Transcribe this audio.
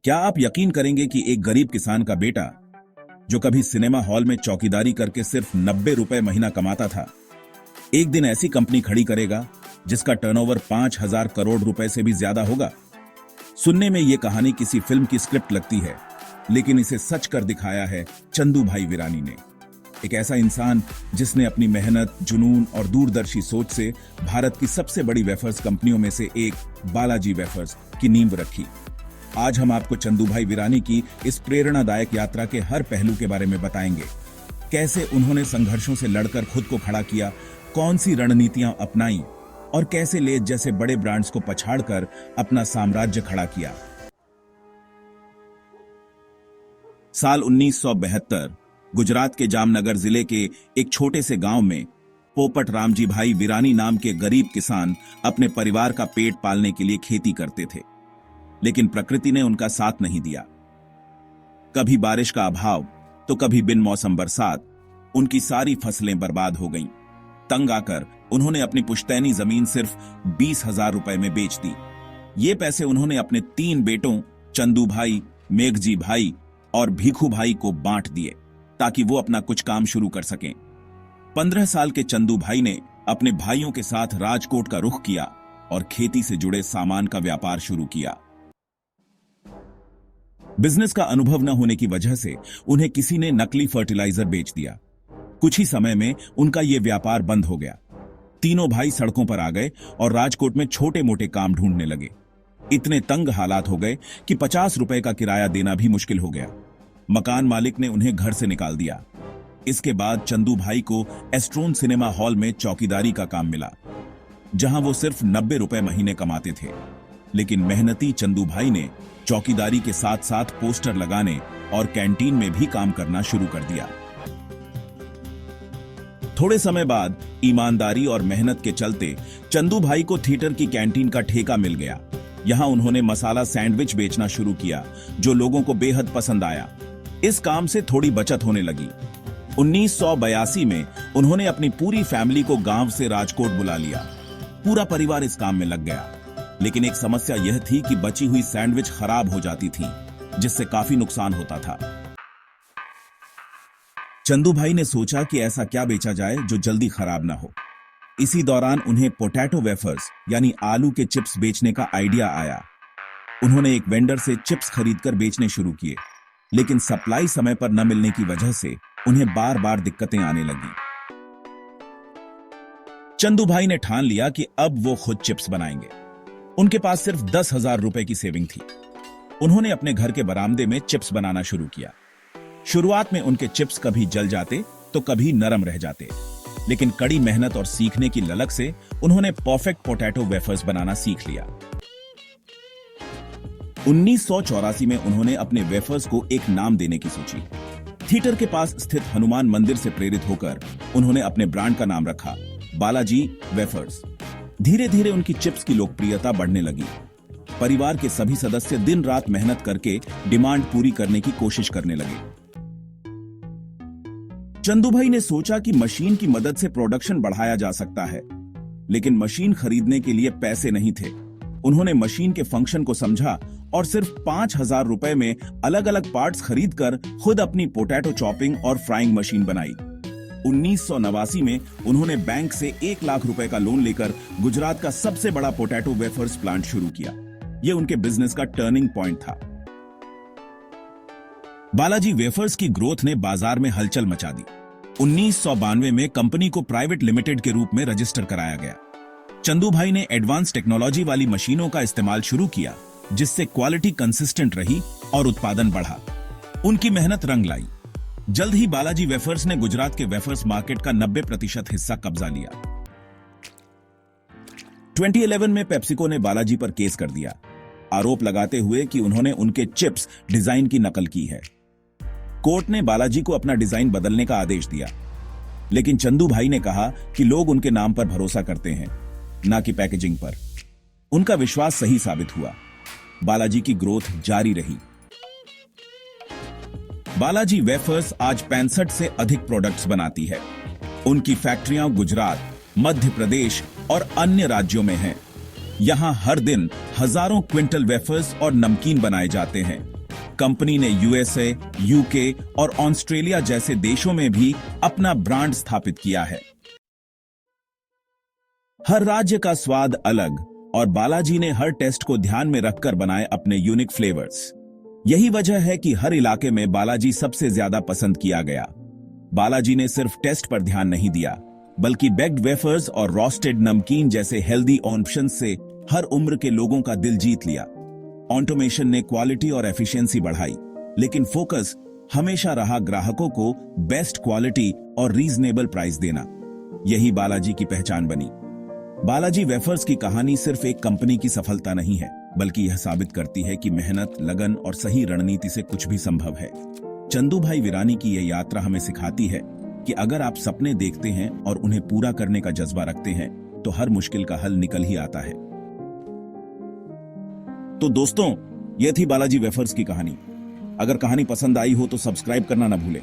क्या आप यकीन करेंगे कि एक गरीब किसान का बेटा, जो कभी सिनेमा हॉल में चौकीदारी करके सिर्फ 90 रुपए महीना कमाता था, एक दिन ऐसी कंपनी खड़ी करेगा जिसका टर्नओवर 5,000 करोड़ रुपए से भी ज्यादा होगा। सुनने में यह कहानी किसी फिल्म की स्क्रिप्ट लगती है, लेकिन इसे सच कर दिखाया है चंदू भाई वीरानी ने। एक ऐसा इंसान जिसने अपनी मेहनत, जुनून और दूरदर्शी सोच से भारत की सबसे बड़ी वेफर्स कंपनियों में से एक बालाजी वेफर्स की नींव रखी। आज हम आपको चंदू भाई वीरानी की इस प्रेरणादायक यात्रा के हर पहलू के बारे में बताएंगे। कैसे उन्होंने संघर्षों से लड़कर खुद को खड़ा किया, कौन सी रणनीतियां अपनाई और कैसे लेज जैसे बड़े ब्रांड्स को पछाड़कर अपना साम्राज्य खड़ा किया। साल 1972 गुजरात के जामनगर जिले के एक छोटे से गांव में पोपट रामजी भाई वीरानी नाम के गरीब किसान अपने परिवार का पेट पालने के लिए खेती करते थे, लेकिन प्रकृति ने उनका साथ नहीं दिया। कभी बारिश का अभाव तो कभी बिन मौसम बरसात, उनकी सारी फसलें बर्बाद हो गईं। तंग आकर उन्होंने अपनी पुश्तैनी जमीन सिर्फ 20,000 रुपए में बेच दी। ये पैसे उन्होंने अपने 3 बेटों चंदू भाई, मेघजी भाई और भीखू भाई को बांट दिए ताकि वो अपना कुछ काम शुरू कर सकें। 15 साल के चंदू भाई ने अपने भाइयों के साथ राजकोट का रुख किया और खेती से जुड़े सामान का व्यापार शुरू किया। बिजनेस का अनुभव न होने की वजह से उन्हें किसी ने नकली फर्टिलाइजर बेच दिया। कुछ ही समय में उनका यह व्यापार बंद हो गया। तीनों भाई सड़कों पर आ गए और राजकोट में छोटे मोटे काम ढूंढने लगे। इतने तंग हालात हो गए कि 50 रुपए का किराया देना भी मुश्किल हो गया। मकान मालिक ने उन्हें घर से निकाल दिया। इसके बाद चंदू भाई को एस्ट्रोन सिनेमा हॉल में चौकीदारी का काम मिला, जहां वो सिर्फ 90 रुपए महीने कमाते थे। लेकिन मेहनती चंदू भाई ने चौकीदारी के साथ साथ पोस्टर लगाने और कैंटीन में भी काम करना शुरू कर दिया। थोड़े समय बाद ईमानदारी और मेहनत के चलते चंदू भाई को थिएटर की कैंटीन का ठेका मिल गया। यहां उन्होंने मसाला सैंडविच बेचना शुरू किया, जो लोगों को बेहद पसंद आया। इस काम से थोड़ी बचत होने लगी। 1982 में उन्होंने अपनी पूरी फैमिली को गांव से राजकोट बुला लिया। पूरा परिवार इस काम में लग गया। लेकिन एक समस्या यह थी कि बची हुई सैंडविच खराब हो जाती थी, जिससे काफी नुकसान होता था। चंदू भाई ने सोचा कि ऐसा क्या बेचा जाए जो जल्दी खराब ना हो। इसी दौरान उन्हें पोटैटो वेफर्स यानी आलू के चिप्स बेचने का आइडिया आया। उन्होंने एक वेंडर से चिप्स खरीदकर बेचने शुरू किए, लेकिन सप्लाई समय पर न मिलने की वजह से उन्हें बार बार दिक्कतें आने लगी। चंदू भाई ने ठान लिया कि अब वो खुद चिप्स बनाएंगे। उनके पास सिर्फ 10,000 रुपए की सेविंग थी। उन्होंने अपने घर के बरामदे में चिप्स बनाना शुरू किया। शुरुआत में उनके चिप्स कभी जल जाते तो कभी नरम रह जाते, लेकिन कड़ी मेहनत और सीखने की ललक से उन्होंने परफेक्ट पोटैटो वेफर्स बनाना सीख लिया। 1984 में उन्होंने अपने वेफर्स को एक नाम देने की सोची। थिएटर के पास स्थित हनुमान मंदिर से प्रेरित होकर उन्होंने अपने ब्रांड का नाम रखा, बालाजी वेफर्स। धीरे धीरे उनकी चिप्स की लोकप्रियता बढ़ने लगी। परिवार के सभी सदस्य दिन रात मेहनत करके डिमांड पूरी करने की कोशिश करने लगे। चंदू भाई ने सोचा कि मशीन की मदद से प्रोडक्शन बढ़ाया जा सकता है, लेकिन मशीन खरीदने के लिए पैसे नहीं थे। उन्होंने मशीन के फंक्शन को समझा और सिर्फ 5,000 रुपए में अलग अलग पार्ट्स खरीदकर खुद अपनी पोटैटो चॉपिंग और फ्राइंग मशीन बनाई। 1989 में उन्होंने बैंक से 1 लाख रुपए का लोन लेकर गुजरात का सबसे बड़ा पोटैटो वेफर्स प्लांट शुरू किया। यह उनके बिजनेस का टर्निंग पॉइंट था। बालाजी वेफर्स की ग्रोथ ने बाजार में हलचल मचा दी। 1992 में कंपनी को प्राइवेट लिमिटेड के रूप में रजिस्टर कराया गया। चंदू भाई ने एडवांस टेक्नोलॉजी वाली मशीनों का इस्तेमाल शुरू किया, जिससे क्वालिटी कंसिस्टेंट रही और उत्पादन बढ़ा। उनकी मेहनत रंग लाई। जल्द ही बालाजी वेफर्स ने गुजरात के वेफर्स मार्केट का 90% हिस्सा कब्जा लिया। 2011 में पेप्सिको ने बालाजी पर केस कर दिया, आरोप लगाते हुए कि उन्होंने उनके चिप्स डिजाइन की नकल की है। कोर्ट ने बालाजी को अपना डिजाइन बदलने का आदेश दिया, लेकिन चंदू भाई ने कहा कि लोग उनके नाम पर भरोसा करते हैं, ना कि पैकेजिंग पर। उनका विश्वास सही साबित हुआ। बालाजी की ग्रोथ जारी रही। बालाजी वेफर्स आज 65 से अधिक प्रोडक्ट्स बनाती है। उनकी फैक्ट्रियां गुजरात, मध्य प्रदेश और अन्य राज्यों में हैं। यहाँ हर दिन हजारों क्विंटल वेफर्स और नमकीन बनाए जाते हैं। कंपनी ने यूएसए, यूके और ऑस्ट्रेलिया जैसे देशों में भी अपना ब्रांड स्थापित किया है। हर राज्य का स्वाद अलग और बालाजी ने हर टेस्ट को ध्यान में रखकर बनाए अपने यूनिक फ्लेवर्स। यही वजह है कि हर इलाके में बालाजी सबसे ज्यादा पसंद किया गया। बालाजी ने सिर्फ टेस्ट पर ध्यान नहीं दिया, बल्कि बेक्ड वेफर्स और रोस्टेड नमकीन जैसे हेल्दी ऑप्शन से हर उम्र के लोगों का दिल जीत लिया। ऑटोमेशन ने क्वालिटी और एफिशिएंसी बढ़ाई, लेकिन फोकस हमेशा रहा ग्राहकों को बेस्ट क्वालिटी और रीजनेबल प्राइस देना। यही बालाजी की पहचान बनी। बालाजी वेफर्स की कहानी सिर्फ एक कंपनी की सफलता नहीं है, बल्कि यह साबित करती है कि मेहनत, लगन और सही रणनीति से कुछ भी संभव है। चंदू भाई वीरानी की यह यात्रा हमें सिखाती है कि अगर आप सपने देखते हैं और उन्हें पूरा करने का जज्बा रखते हैं, तो हर मुश्किल का हल निकल ही आता है। तो दोस्तों, यह थी बालाजी वेफर्स की कहानी। अगर कहानी पसंद आई हो तो सब्सक्राइब करना ना भूलें।